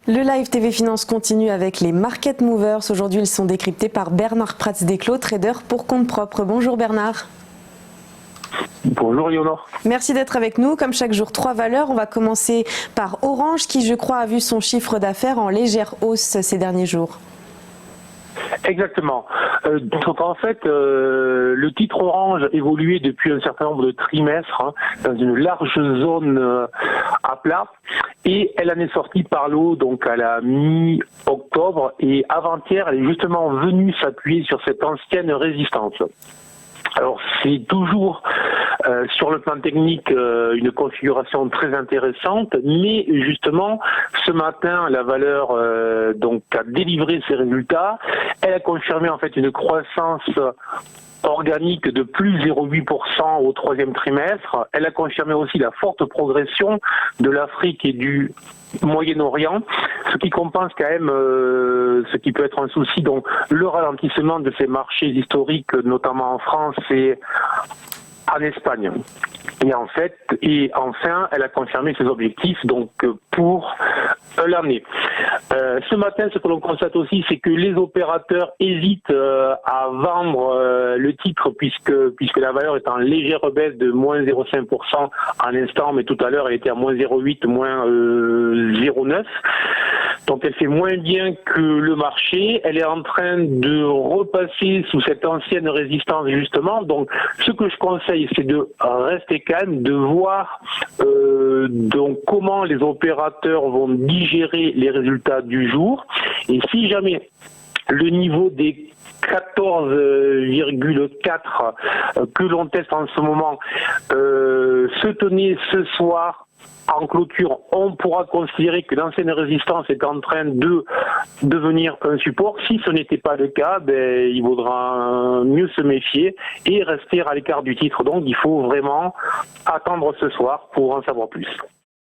Le live TV Finance continue avec les Market Movers. Aujourd'hui, ils sont décryptés par Bernard Prats-Desclos, trader pour compte propre. Bonjour Bernard. Bonjour Léonore. Merci d'être avec nous. Comme chaque jour, 3 valeurs. On va commencer par Orange qui, je crois, a vu son chiffre d'affaires en légère hausse ces derniers jours. Exactement. Donc en fait, le titre Orange évoluait depuis un certain nombre de trimestres dans une large zone à plat et elle en est sortie par l'eau donc à la mi-octobre et avant-hier elle est justement venue s'appuyer sur cette ancienne résistance. Alors c'est toujours sur le plan technique une configuration très intéressante, mais justement ce matin la valeur donc a délivré ses résultats. Elle a confirmé en fait une croissance organique de plus 0,8% au troisième trimestre. Elle a confirmé aussi la forte progression de l'Afrique et du Moyen-Orient, ce qui compense quand même ce qui peut être un souci, donc le ralentissement de ces marchés historiques, notamment en France et en Espagne. Et enfin, elle a confirmé ses objectifs donc pour l'année. Ce matin, ce que l'on constate aussi, c'est que les opérateurs hésitent à vendre le titre puisque la valeur est en légère baisse de moins 0,5% à l'instant, mais tout à l'heure elle était à moins 0,8, moins 0,9. Donc elle fait moins bien que le marché. Elle est en train de repasser sous cette ancienne résistance justement. Donc ce que je conseille, c'est de rester calme, de voir donc comment les opérateurs vont digérer les résultats du jour. Et si jamais le niveau des 14,4 que l'on teste en ce moment se tenait ce soir en clôture, on pourra considérer que l'ancienne résistance est en train de devenir un support. Si ce n'était pas le cas, il vaudra mieux se méfier et rester à l'écart du titre. Donc il faut vraiment attendre ce soir pour en savoir plus.